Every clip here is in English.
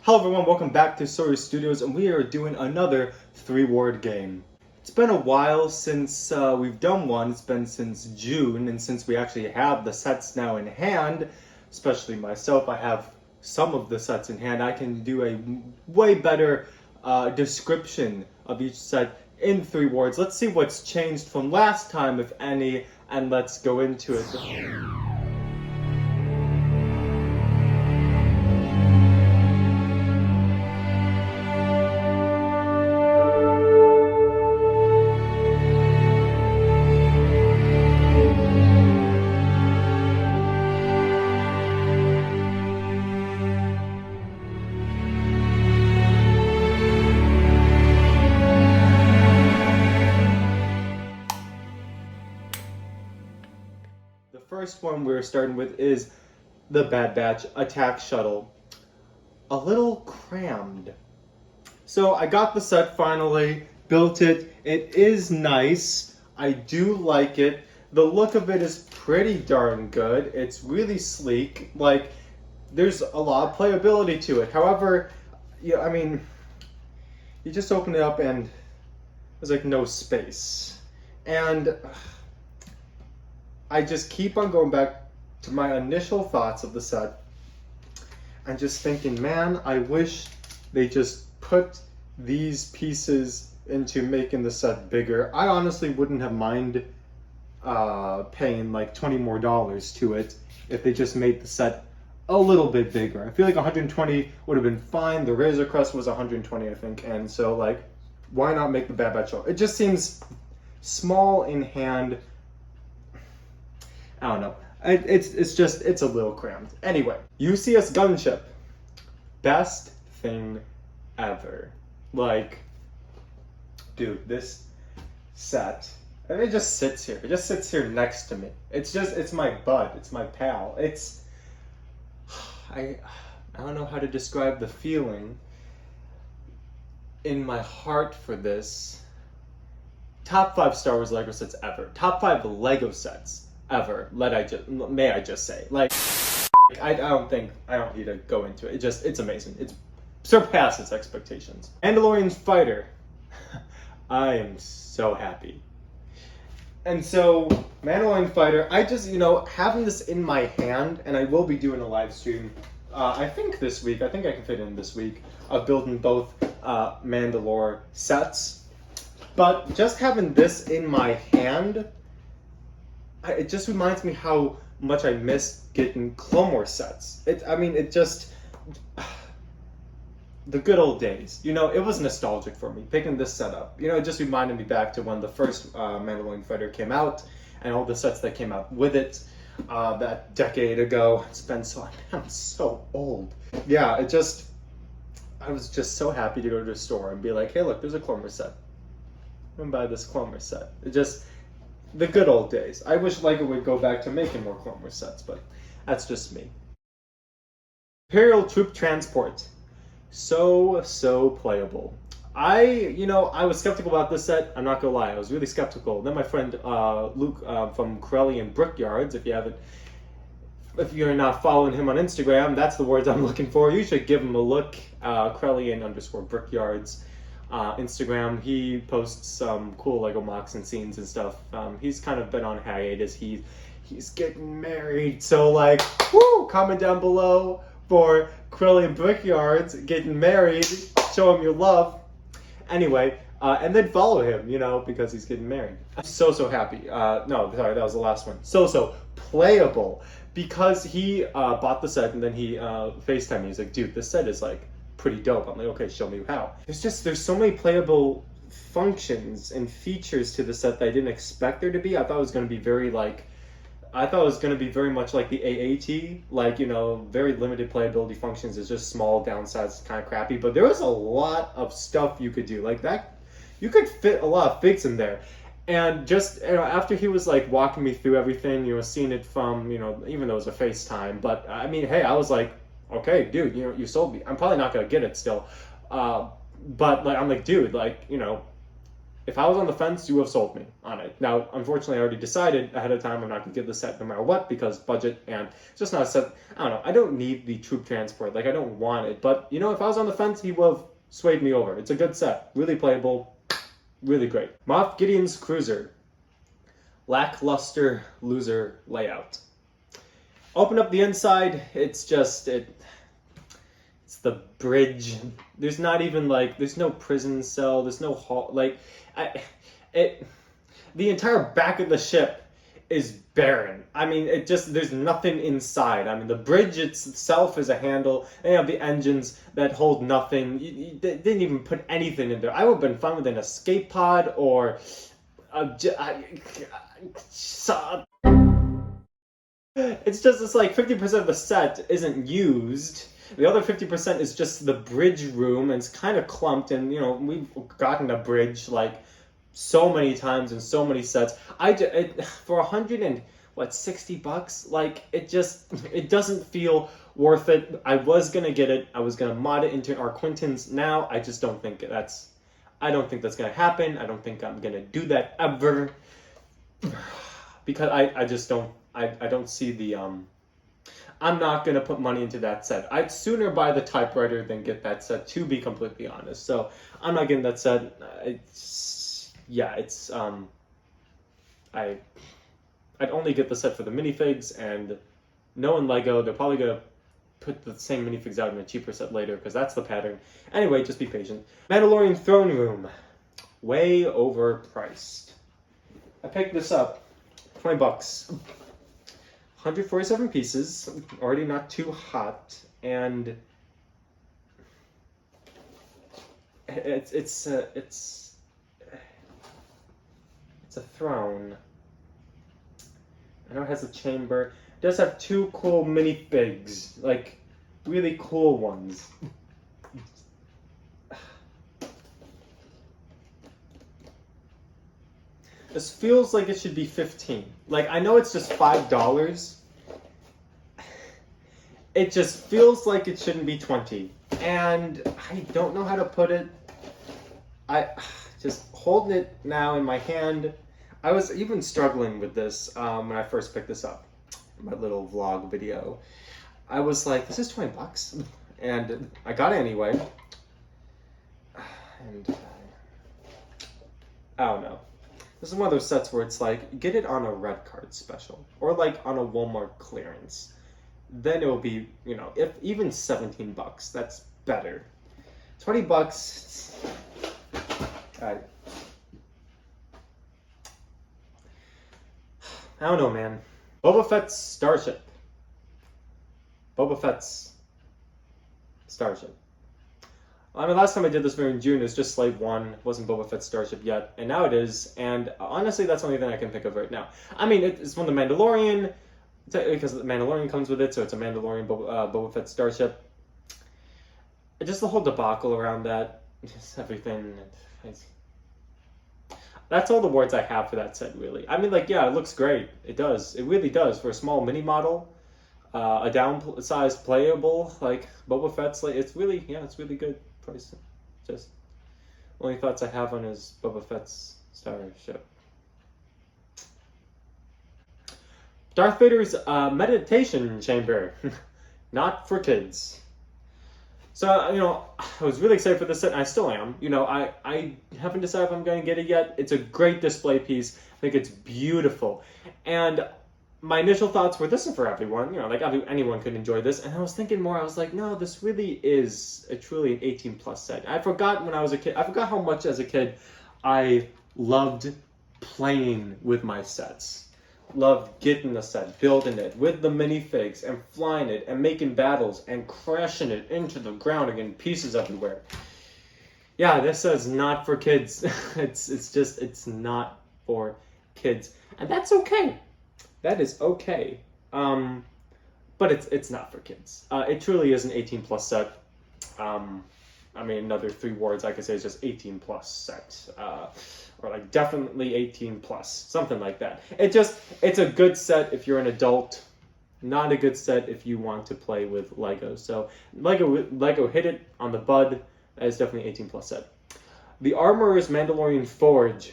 Hello everyone, welcome back to Sawyer Studios, and we are doing another 3-word game. It's been a while since we've done one. It's been since June, and since we actually have the sets now in hand, especially myself, I have some of the sets in hand, I can do a way better description of each set in 3 words. Let's see what's changed from last time, if any, and let's go into it. The first one we're starting with is the Bad Batch Attack Shuttle. A little crammed. So I got the set finally, built it. It is nice. I do like it. The look of it is pretty darn good. It's really sleek. Like, there's a lot of playability to it. However, you just open it up and there's like no space. And I just keep on going back to my initial thoughts of the set and just thinking, man, I wish they just put these pieces into making the set bigger. I honestly wouldn't have mind paying like $20 more to it if they just made the set a little bit bigger. I feel like 120 would have been fine. The Razor Crest was 120, I think, and so like, why not make the Bad Batch Shuttle? It just seems small in hand. I don't know. It's a little crammed. Anyway, USS Gunship. Best thing ever. Like, dude, this set, and it just sits here. It just sits here next to me. It's my bud. It's my pal. I don't know how to describe the feeling in my heart for this. Top 5 Star Wars Lego sets ever. Top 5 Lego sets ever. May I just say, like, I don't need to go into it. It's amazing. It surpasses expectations. Mandalorian Fighter. I am so happy. And so, Mandalorian Fighter, I just, having this in my hand, and I will be doing a live stream, I think this week, I think I can fit in this week, of building both Mandalore sets. But just having this in my hand, it just reminds me how much I missed getting Clone Wars sets. The good old days. It was nostalgic for me, picking this set up. It just reminded me back to when the first Mandalorian Fighter came out, and all the sets that came out with it that decade ago. I'm so old. Yeah, I was just so happy to go to the store and be like, hey look, there's a Clone Wars set. I'm gonna buy this Clone Wars set. The good old days. I wish LEGO would go back to making more Clone Wars sets, but that's just me. Imperial Troop Transport. So playable. I was skeptical about this set. I'm not gonna lie, I was really skeptical. Then my friend Luke from Corellian Brickyards, if you're not following him on Instagram, that's the words I'm looking for. You should give him a look. Corellian_Brickyards. Instagram. He posts some cool Lego mocks and scenes and stuff. He's kind of been on hiatus. He's getting married, so like, woo! Comment down below for Corellian Brickyards getting married. Show him your love. Anyway, and then follow him, because he's getting married. I'm so happy. No, sorry, that was the last one. So playable, because he bought the set and then he FaceTimed me. He's like, dude, this set is like pretty dope. I'm like, okay, show me how. There's so many playable functions and features to the set that I didn't expect there to be. I thought it was going to be very much like the AAT, like, very limited playability functions. It's just small downsides, kind of crappy, but there was a lot of stuff you could do like that. You could fit a lot of figs in there. And just after he was like walking me through everything, seeing it from, even though it was a FaceTime, but I mean, hey, I was like, okay, dude, you sold me. I'm probably not gonna get it still, but like, I'm like, dude, like, If I was on the fence, you would have sold me on it. Now, unfortunately, I already decided ahead of time I'm not going to get the set no matter what because budget, and it's just not a set. I don't know. I don't need the troop transport. Like, I don't want it. But, you know, if I was on the fence, he would have swayed me over. It's a good set. Really playable. Really great. Moff Gideon's Cruiser. Lackluster loser layout. Open up the inside. It's just... It's the bridge. There's not even like, there's no prison cell, there's no hall, like, the entire back of the ship is barren. I mean, there's nothing inside. I mean, the bridge itself is a handle. They have the engines that hold nothing. They didn't even put anything in there. I would have been fine with an escape pod or it's like 50% of the set isn't used. The other 50% is just the bridge room, and it's kind of clumped, and, you know, we've gotten a bridge, like, so many times in so many sets. For $160, like, it doesn't feel worth it. I was gonna get it. I was gonna mod it into our Quintins. Now, I just don't think that's gonna happen. I don't think I'm gonna do that ever. Because I just don't, I don't see the, I'm not going to put money into that set. I'd sooner buy the typewriter than get that set, to be completely honest. So I'm not getting that set. I'd only get the set for the minifigs, and knowing Lego, they're probably going to put the same minifigs out in a cheaper set later, because that's the pattern. Anyway, just be patient. Mandalorian Throne Room. Way overpriced. I picked this up. $20. 147 pieces, already not too hot, and it's a throne. I know it has a chamber. It does have two cool minifigs, like really cool ones. This feels like it should be $15. Like, I know it's just $5. It just feels like it shouldn't be $20. And I don't know how to put it. I just holding it now in my hand. I was even struggling with this when I first picked this up. My little vlog video. I was like, this is $20. And I got it anyway. And I don't know. This is one of those sets where it's like, get it on a red card special, or like on a Walmart clearance. Then it will be, you know, if even $17, that's better. $20, I don't know, man. Boba Fett's Starship. Boba Fett's Starship. I mean, last time I did this video in June, it was just Slave 1. It wasn't Boba Fett's Starship yet, and now it is, and honestly, that's the only thing I can think of right now. I mean, it's from the Mandalorian, because the Mandalorian comes with it, so it's a Mandalorian Boba Fett Starship. Just the whole debacle around that, just everything. That's all the words I have for that set, really. I mean, like, yeah, it looks great. It does. It really does. For a small mini model, a downsized playable, like, Boba Fett's, like, it's really good. Price. Just only thoughts I have on is Boba Fett's Starship. Darth Vader's meditation chamber, not for kids. So, you know, I was really excited for this set, and I still am. You know, I haven't decided if I'm going to get it yet. It's a great display piece. I think it's beautiful. And my initial thoughts were, this is for everyone, you know, like anyone could enjoy this. And I was thinking more, I was like, no, this really is truly an 18 plus set. I forgot when I was a kid, I forgot how much as a kid I loved playing with my sets. Loved getting the set, building it with the minifigs and flying it and making battles and crashing it into the ground and getting pieces everywhere. Yeah, this is not for kids. It's not for kids. And that's okay. That is okay, but it's not for kids. It truly is an 18 plus set. I mean, another 3 words I could say is just 18 plus set, or like definitely 18 plus, something like that. It's a good set if you're an adult, not a good set if you want to play with Lego. So Lego hit it on the bud. That is definitely 18 plus set. The armor is Mandalorian Forge.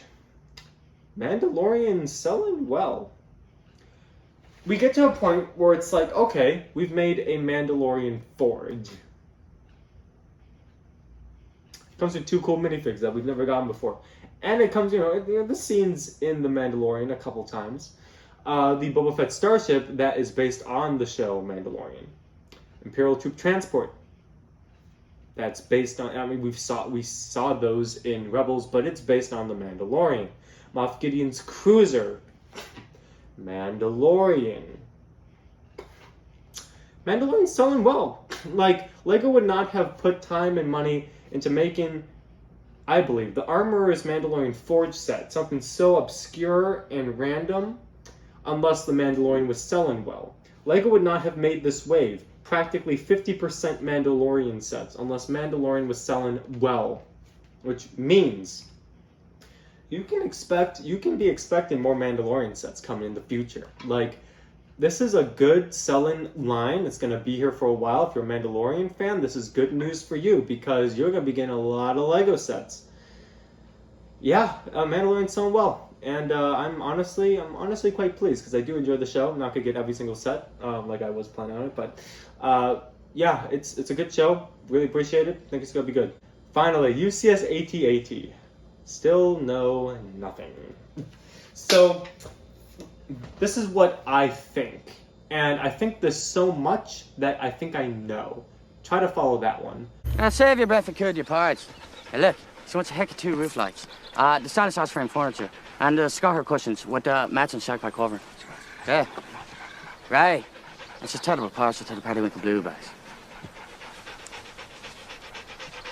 Mandalorian selling well. We get to a point where it's like, okay, we've made a Mandalorian Forge. It comes with 2 cool minifigs that we've never gotten before. And it comes, the scenes in The Mandalorian a couple times. The Boba Fett Starship that is based on the show Mandalorian. Imperial Troop Transport. That's based on, we saw those in Rebels, but it's based on the Mandalorian. Moff Gideon's cruiser. Mandalorian. Mandalorian's selling well. Like, LEGO would not have put time and money into making, I believe, the Armorer's Mandalorian Forge set, something so obscure and random, unless the Mandalorian was selling well. LEGO would not have made this wave, practically 50% Mandalorian sets, unless Mandalorian was selling well. Which means you can be expecting more Mandalorian sets coming in the future. Like, this is a good selling line. It's going to be here for a while. If you're a Mandalorian fan, this is good news for you because you're going to be getting a lot of LEGO sets. Yeah, Mandalorian's selling well. And I'm honestly quite pleased because I do enjoy the show. I'm not going to get every single set like I was planning on it. But yeah, it's a good show. Really appreciate it. Think it's going to be good. Finally, UCS AT-AT. Still know nothing. So, this is what I think. And I think there's so much that I think I know. Try to follow that one. Save your breath for could your parts. Hey, look, she wants a heck of 2 roof lights. The stylish house frame furniture. And the Scotter cushions with matching shark by cover. Yeah. Right. It's just terrible partial to the periwinkle blue bags.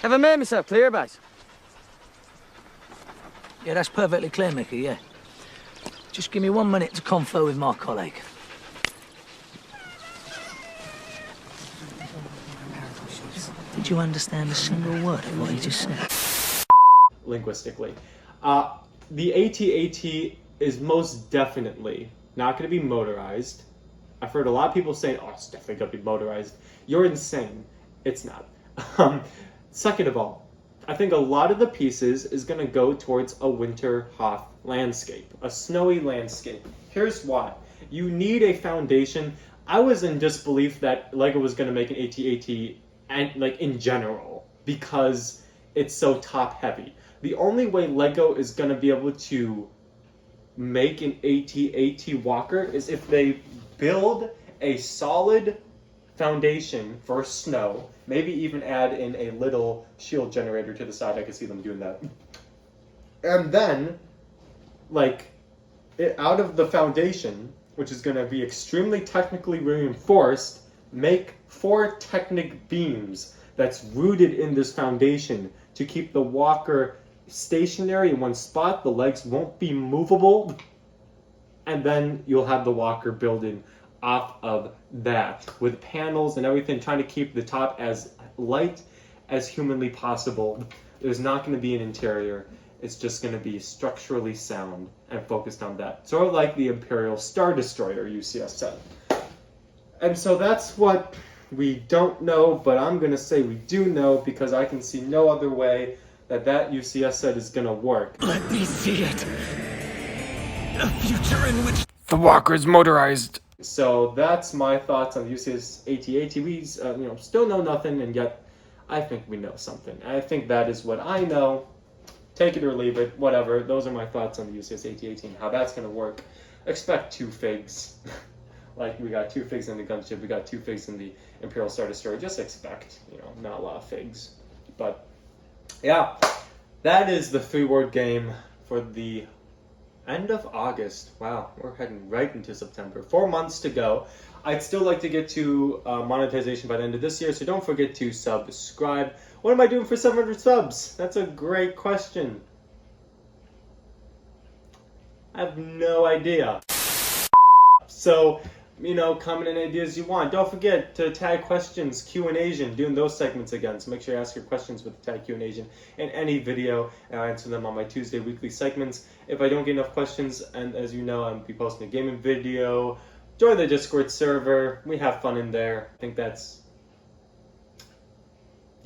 Have I made myself clear, bags? Yeah, that's perfectly clear, Mickey, yeah. Just give me 1 minute to confer with my colleague. Did you understand a single word of what he just said? Linguistically. The AT-AT is most definitely not going to be motorized. I've heard a lot of people saying, oh, it's definitely going to be motorized. You're insane. It's not. Second of all, I think a lot of the pieces is going to go towards a winter Hoth landscape, a snowy landscape. Here's why. You need a foundation. I was in disbelief that LEGO was going to make an AT-AT and like in general because it's so top heavy. The only way LEGO is going to be able to make an AT-AT walker is if they build a solid foundation for snow, maybe even add in a little shield generator to the side. I could see them doing that. And then, like, out of the foundation, which is going to be extremely technically reinforced, make 4 Technic beams that's rooted in this foundation to keep the walker stationary in one spot. The legs won't be movable. And then you'll have the walker building off of that with panels and everything, trying to keep the top as light as humanly possible. There's not going to be an interior. It's just going to be structurally sound and focused on that. Sort of like the Imperial Star Destroyer UCS set. And so that's what we don't know, but I'm going to say we do know because I can see no other way that UCS set is going to work. Let me see it. A future in which the walker's motorized. So that's my thoughts on UCS AT-AT. We still know nothing, and yet I think we know something. I think that is what I know. Take it or leave it, whatever. Those are my thoughts on the UCS AT-AT and how that's going to work. Expect 2 figs. Like, we got 2 figs in the Gunship, we got 2 figs in the Imperial Star Destroyer. Just expect, not a lot of figs. But, yeah, that is the 3-word game for the end of August. Wow, we're heading right into September. 4 months to go. I'd still like to get to monetization by the end of this year, so don't forget to subscribe. What am I doing for 700 subs? That's a great question. I have no idea. So, comment any ideas you want. Don't forget to tag questions, Q&Asian, doing those segments again. So make sure you ask your questions with the tag Q&Asian in any video, and I answer them on my Tuesday weekly segments. If I don't get enough questions, and as you know, I'll be posting a gaming video. Join the Discord server. We have fun in there. I think that's...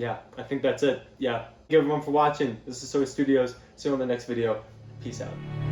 yeah, I think that's it. Yeah. Thank you everyone for watching. This is Soy Studios. See you on the next video. Peace out.